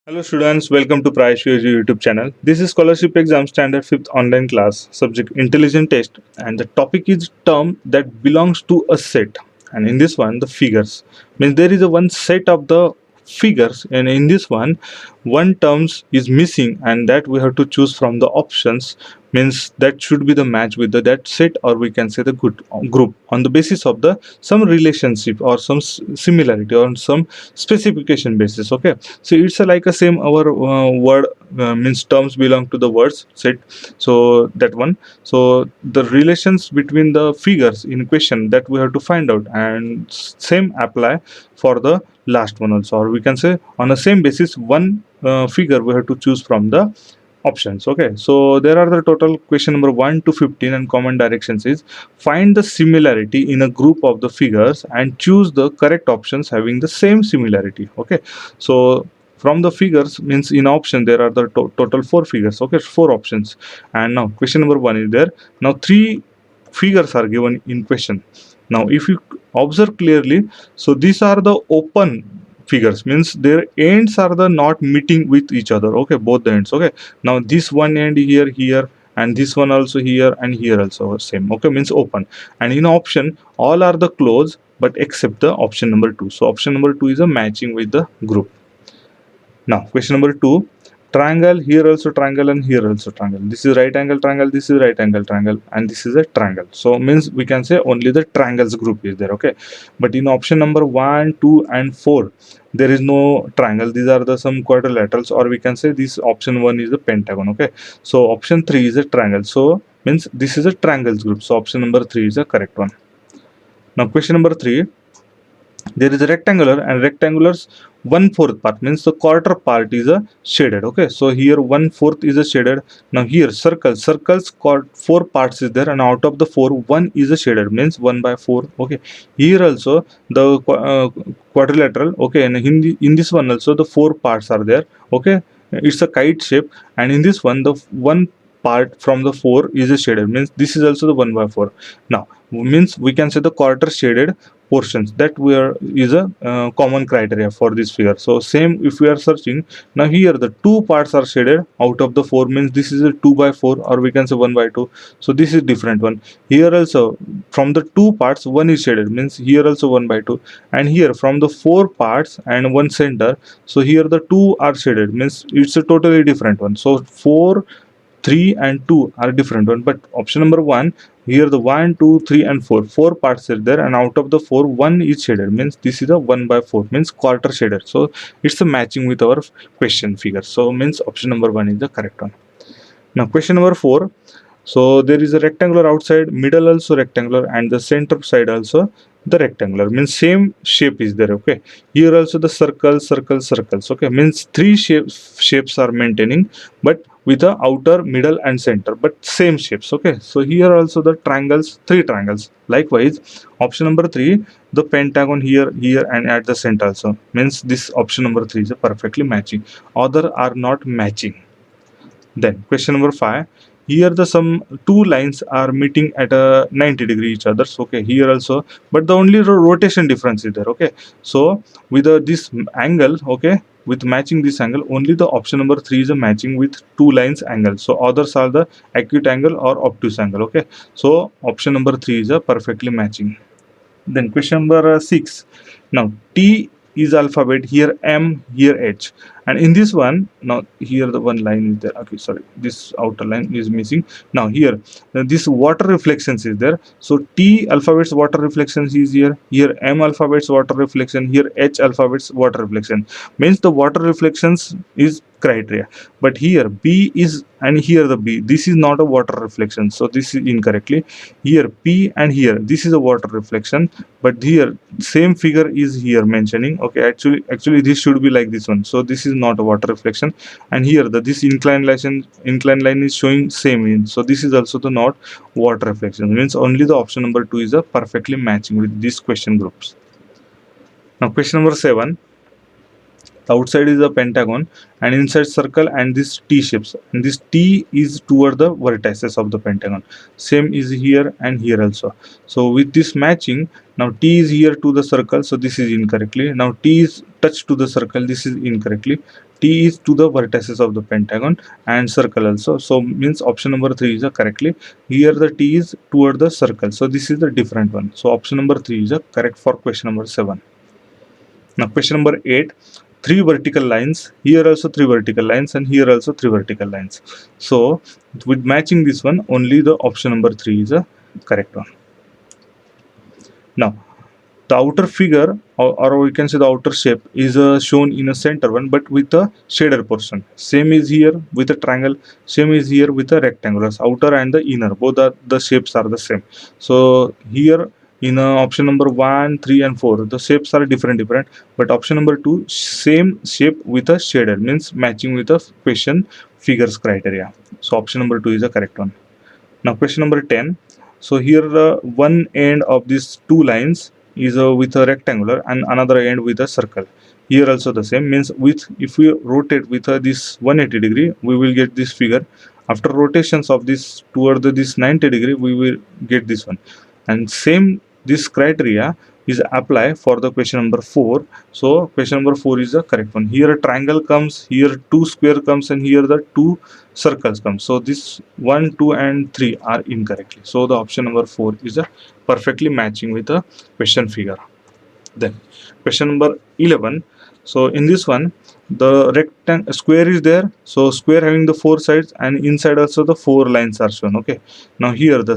Hello students, welcome to Prayesh YouTube channel. This is Scholarship Exam Standard 5th online class, subject Intelligent Test, and the topic is term that belongs to a set. And in this one, the figures. Means there is a one set of the figures, and in this one terms is missing, and that we have to choose from the options. Means that should be the match with that set, or we can say the good group on the basis of the some relationship or some similarity or some specification basis. Okay, so it's like a same our word means terms belong to the words set, so that one. So the relations between the figures in question that we have to find out, and same apply for the last one also, or we can say on the same basis one figure we have to choose from the options. Okay, so there are the total question number 1 to 15, and common directions is find the similarity in a group of the figures and choose the correct options having the same similarity. Okay, so from the figures means in option there are the total four figures. Okay, four options. And now question number 1 is there. Now three figures are given in question. Now if you observe clearly, so these are the open figures, means their ends are the not meeting with each other. Okay, both the ends. Okay, now this one end here, and this one also here, and here also same. Okay, means open. And in option all are the close but except the option number 2. So option number 2 is a matching with the group. Now question number 2, triangle, here also triangle and here also triangle. This is right angle triangle, this is right angle triangle, and this is a triangle. So means we can say only the triangles group is there. Okay, but in option number 1, 2 and 4 there is no triangle. These are the some quadrilaterals, or we can say this option 1 is a pentagon. Okay, so option 3 is a triangle. So means this is a triangles group. So option number 3 is the correct one. Now question number 3, there is a rectangular, and rectangulars one fourth part means the quarter part is a shaded. Okay, so here one fourth is a shaded. Now here circles four parts is there, and out of the four one is a shaded, means 1 by 4. Okay, here also the quadrilateral. Okay, and in this one also the four parts are there. Okay, it's a kite shape, and in this one the one part from the 4 is a shaded, means this is also the 1 by 4. Now means we can say the quarter shaded portions that we are is a common criteria for this figure. So same if we are searching, now here the two parts are shaded out of the 4, means this is a 2 by 4, or we can say 1 by 2. So this is different one. Here also from the two parts one is shaded, means here also 1 by 2. And here from the four parts and one center, so here the two are shaded, means it's a totally different one. So 4, 3 and 2 are different one. But option number 1, here the 1, 2, 3 and 4 parts are there, and out of the 4 1 is shaded, means this is a 1 by 4, means quarter shaded. So it's a matching with our question figure. So means option number 1 is the correct one. Now question number 4, so there is a rectangular outside, middle also rectangular, and the center side also the rectangular, means same shape is there. Okay, here also the circles. Okay, means three shapes are maintaining, but with the outer, middle and center, but same shapes. Okay, so here also the triangles, three triangles. Likewise option number 3, the pentagon here and at the center also, means this option number 3 is a perfectly matching. Other are not matching. Then question number 5, here the some two lines are meeting at a 90-degree each other. So, okay, here also, but the only rotation difference is there. Okay, so with this angle, okay, with matching this angle, only the option number 3 is a matching with two lines angle. So others are the acute angle or obtuse angle. Okay, so option number 3 is a perfectly matching. Then question number 6. Now T is alphabet, here M, here H, and in this one, now here the one line is there. Okay, sorry, this outer line is missing. Now here this water reflections is there. So T alphabets water reflections is here. Here M alphabets water reflection. Here H alphabets water reflection. Means the water reflections is criteria, but here B is, and here the B, this is not a water reflection, so this is incorrectly. Here P and here this is a water reflection, but here same figure is here mentioning. Okay, actually this should be like this one, so this is not a water reflection. And here this inclined line is showing same in, so this is also the not water reflection, means only the option number 2 is a perfectly matching with these question groups. Now question number 7, outside is a pentagon and inside circle and this T shapes, and this T is toward the vertices of the pentagon. Same is here and here also. So with this matching, Now T is here to the circle, so this is incorrectly. Now T is touched to the circle, this is incorrectly. T is to the vertices of the pentagon and circle also, so means option number 3 is a correctly. Here the T is toward the circle, so this is the different one. So option number 3 is a correct for question number 7. Now question number 8, three vertical lines, here also three vertical lines and here also three vertical lines. So with matching this one, only the option number 3 is a correct one. Now the outer figure, or we can say the outer shape, is shown in a center one but with a shader portion. Same is here with a triangle, same is here with a rectangular. Outer and the inner, both the shapes are the same. So here in option number 1, 3 and 4, the shapes are different, but option number 2, same shape with a shader, means matching with the question figures criteria. So option number 2 is the correct one. Now question number 10. So here one end of these two lines is with a rectangular and another end with a circle. Here also the same, means with if we rotate with this 180 degree, we will get this figure. After rotations of this toward this 90 degree, we will get this one. And same this criteria is apply for the question number 4. So question number 4 is the correct one. Here a triangle comes, here two square comes, and here the two circles come. So this 1, 2 and 3 are incorrectly. So the option number 4 is a perfectly matching with the question figure. Then question number 11. So in this one, the rectangle square is there, so square having the 4 sides and inside also the 4 lines are shown. Okay, now here the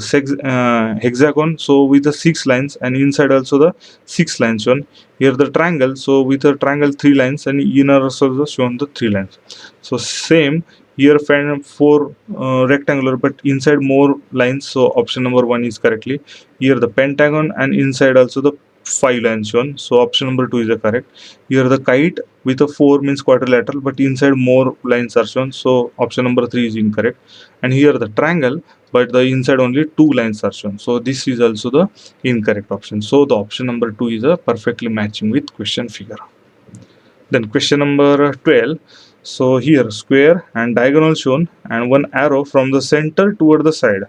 hexagon, so with the 6 lines and inside also the 6 lines shown. Here the triangle, so with a triangle 3 lines and inner also shown the 3 lines. So same here, find 4 rectangular but inside more lines, so option number 1 is correctly. Here the pentagon and inside also the 5 lines shown, so option number 2 is the correct. Here the kite with a 4 means quadrilateral but inside more lines are shown, so option number 3 is incorrect. And here the triangle but the inside only 2 lines are shown, so this is also the incorrect option. So the option number 2 is a perfectly matching with question figure. Then question number 12. So here square and diagonal shown and one arrow from the center toward the side.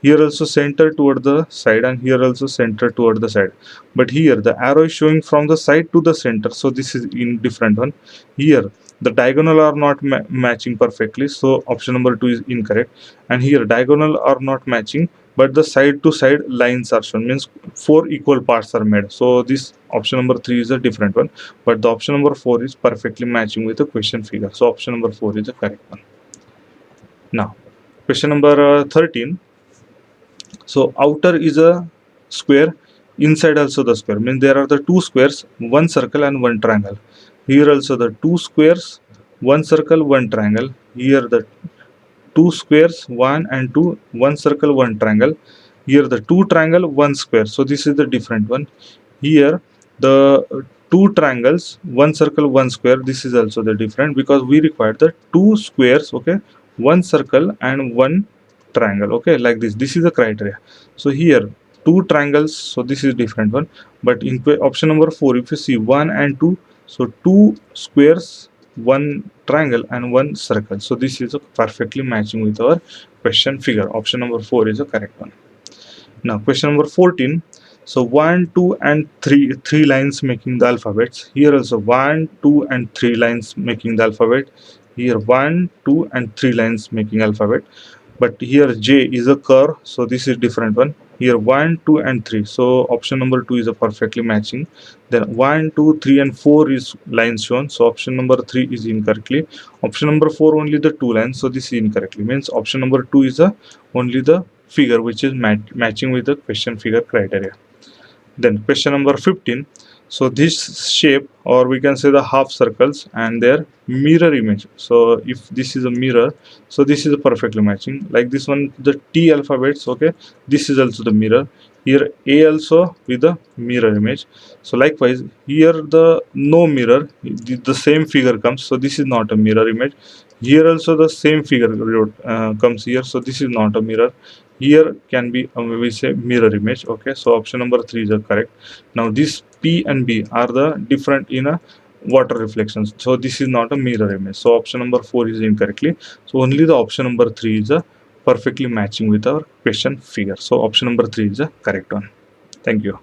Here also center toward the side and here also center toward the side. But here the arrow is showing from the side to the center, so this is in different one. Here the diagonal are not matching perfectly, so option number 2 is incorrect. And here diagonal are not matching but the side to side lines are shown, means 4 equal parts are made, so this option number 3 is a different one, but the option number 4 is perfectly matching with the question figure, so option number 4 is the correct one. Now question number 13. So outer is a square, inside also the square, means there are the 2 squares, 1 circle and 1 triangle. Here also the 2 squares, 1 circle, 1 triangle. Here the 2 squares, 1 and 2, 1 circle, 1 triangle. Here the 2 triangle, 1 square, so this is the different one. Here the 2 triangles, 1 circle, 1 square, this is also the different, because we require the 2 squares, okay, 1 circle and 1 triangle, okay, like this is the criteria. So here 2 triangles, so this is different one, but in option number 4, if you see 1 and 2, so 2 squares, 1 triangle and 1 circle, so this is perfectly matching with our question figure. Option number 4 is the correct one. Now question number 14. So 1, 2 and 3 lines making the alphabets. Here also 1, 2 and 3 lines making the alphabet. Here 1, 2 and 3 lines making alphabet. But here J is a curve, so this is different one. Here 1, 2 and 3, so option number 2 is a perfectly matching. Then 1, 2, 3 and 4 is lines shown, so option number 3 is incorrectly. Option number 4 only the 2 lines, so this is incorrectly, means option number 2 is only the figure which is matching with the question figure criteria. Then question number 15. So this shape, or we can say the half circles and their mirror image. So if this is a mirror, so this is a perfectly matching. Like this one, the T alphabets, okay, this is also the mirror. Here A also with the mirror image. So likewise here the no mirror, the same figure comes, so this is not a mirror image. Here also the same figure comes here, so this is not a mirror. Here can be we say mirror image, okay, so option number 3 is correct. Now this P and B are the different in a water reflections, so this is not a mirror image, so option number 4 is incorrectly. So only the option number 3 is perfectly matching with our question figure, so option number 3 is the correct one. Thank you.